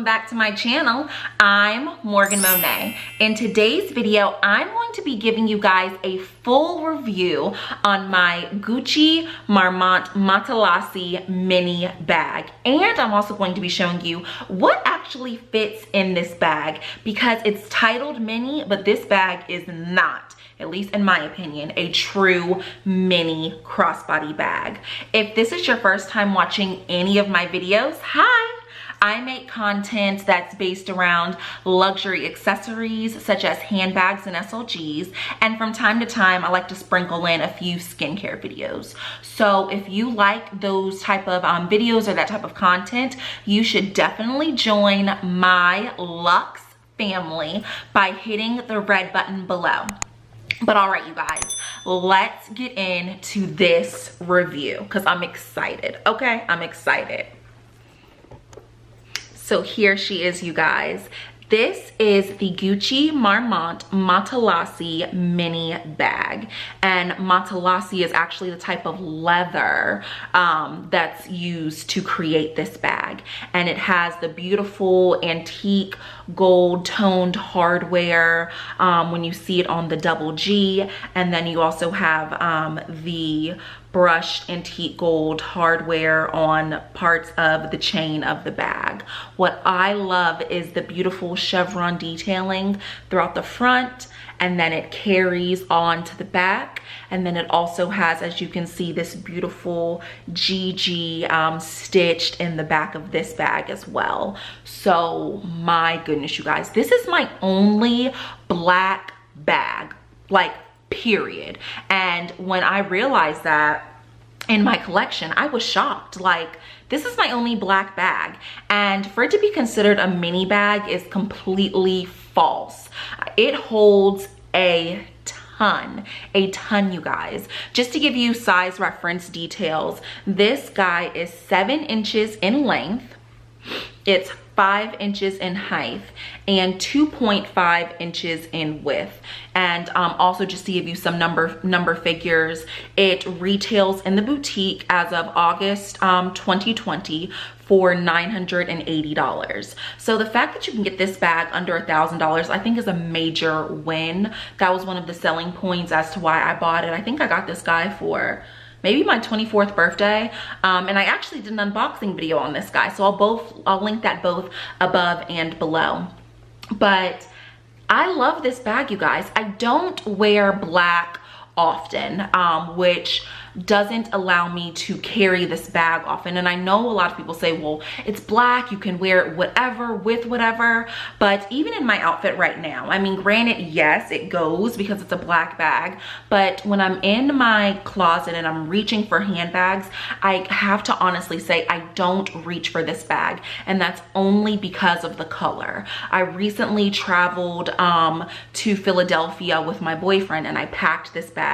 back to my channel. I'm Morgan Monet. In today's video, I'm going to be giving you guys a full review on my Gucci Marmont Matelassé Mini bag. And I'm also going to be showing you what actually fits in this bag, because it's titled mini, but this bag is not, at least in my opinion, a true mini crossbody bag. If this is your first time watching any of my videos, hi! I make content that's based around luxury accessories such as handbags and SLGs, and from time to time I like to sprinkle in a few skincare videos. So if you like those type of videos or that type of content, you should definitely join my Luxe family by hitting the red button below. But all right, you guys, let's get into this review because I'm excited. Okay, I'm excited. So here she is, you guys. This is the Gucci Marmont Matelassé Mini bag. And Matelassé is actually the type of leather that's used to create this bag. And it has the beautiful antique gold toned hardware when you see it on the double G. And then you also have the brushed antique gold hardware on parts of the chain of the bag. What I love is the beautiful chevron detailing throughout the front, and then it carries on to the back, and then it also has, as you can see, this beautiful GG stitched in the back of this bag as well. So my goodness, you guys, this is my only black bag, like, period. And when I realized that in my collection, I was shocked. Like, this is my only black bag, and for it to be considered a mini bag is completely false. It holds a ton, you guys. Just to give you size reference details, this guy is 7 inches in length, it's 5 inches in height, and 2.5 inches in width. And also, just to give you some number figures, it retails in the boutique as of August 2020 for $980. So the fact that you can get this bag under $1,000, I think, is a major win. That was one of the selling points as to why I bought it. I think I got this guy for maybe my 24th birthday, and I actually did an unboxing video on this guy, so I'll link that both above and below. But I love this bag, you guys. I don't wear black often, which doesn't allow me to carry this bag often. And I know a lot of people say, well, it's black, you can wear it whatever with whatever. But even in my outfit right now, I mean, granted, yes, it goes because it's a black bag, but when I'm in my closet and I'm reaching for handbags, I have to honestly say I don't reach for this bag, and that's only because of the color. I recently traveled to Philadelphia with my boyfriend, and I packed this bag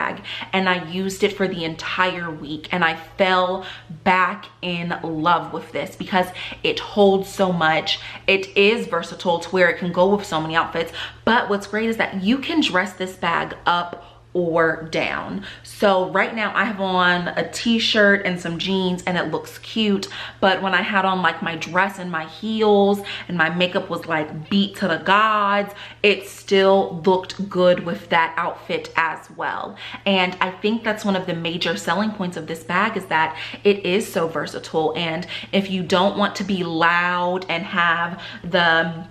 and I used it for the entire week, and I fell back in love with this because it holds so much. It is versatile to where it can go with so many outfits, but what's great is that you can dress this bag up or down. So right now I have on a t-shirt and some jeans and it looks cute, but when I had on like my dress and my heels and my makeup was like beat to the gods, it still looked good with that outfit as well. And I think that's one of the major selling points of this bag, is that it is so versatile. And if you don't want to be loud and have the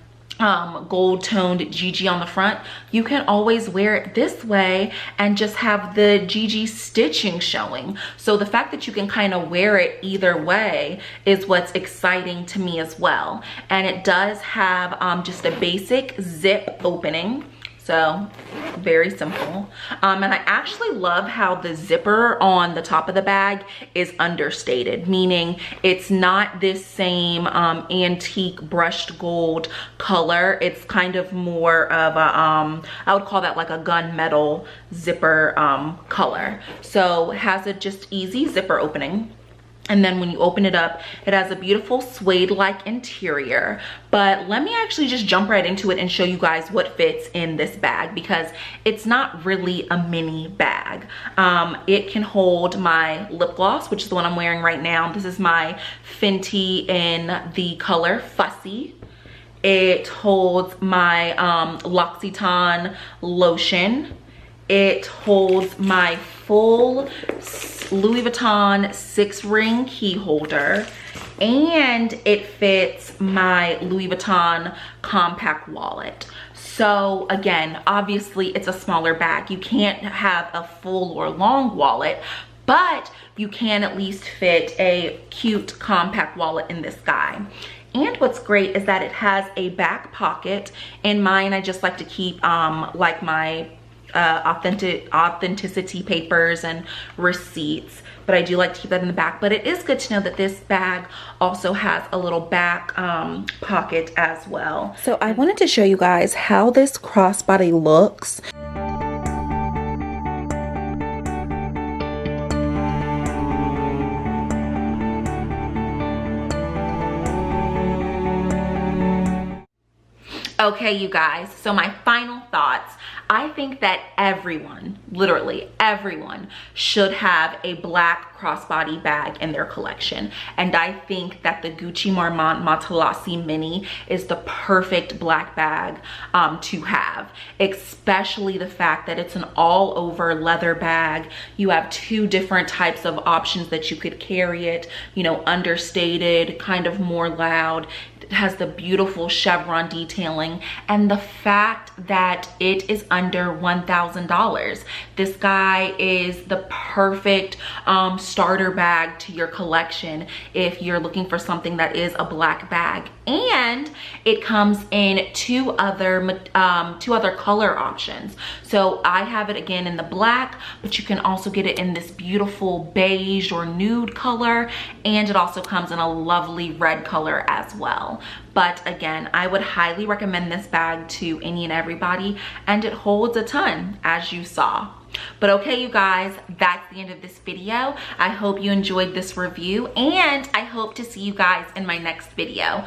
gold toned GG on the front, you can always wear it this way and just have the GG stitching showing. So the fact that you can kind of wear it either way is what's exciting to me as well. And it does have just a basic zip opening. So very simple. And I actually love how the zipper on the top of the bag is understated, meaning it's not this same antique brushed gold color. It's kind of more of a, I would call that like a gunmetal zipper color. So it has a just easy zipper opening. And then when you open it up, it has a beautiful suede-like interior. But let me actually just jump right into it and show you guys what fits in this bag, because it's not really a mini bag. It can hold my lip gloss, which is the one I'm wearing right now. This is my Fenty in the color Fussy. It holds my L'Occitane lotion. It holds my full Louis Vuitton 6-ring key holder, and it fits my Louis Vuitton compact wallet. So again, obviously it's a smaller bag. You can't have a full or long wallet, but you can at least fit a cute compact wallet in this guy. And what's great is that it has a back pocket. In mine, I just like to keep like my authenticity papers and receipts, but I do like to keep that in the back. But it is good to know that this bag also has a little back pocket as well. So I wanted to show you guys how this crossbody looks. Okay, you guys, so my final thoughts. I think that everyone, literally everyone, should have a black crossbody bag in their collection. And I think that the Gucci Marmont Matelassé Mini is the perfect black bag to have, especially the fact that it's an all over leather bag. You have 2 different types of options that you could carry it, you know, understated, kind of more loud. It has the beautiful chevron detailing, and the fact that it is under $1,000. This guy is the perfect starter bag to your collection if you're looking for something that is a black bag. And it comes in two other color options. So I have it again in the black, but you can also get it in this beautiful beige or nude color, and it also comes in a lovely red color as well. But again, I would highly recommend this bag to any and everybody, and it holds a ton, as you saw. But okay, you guys, that's the end of this video. I hope you enjoyed this review, and I hope to see you guys in my next video.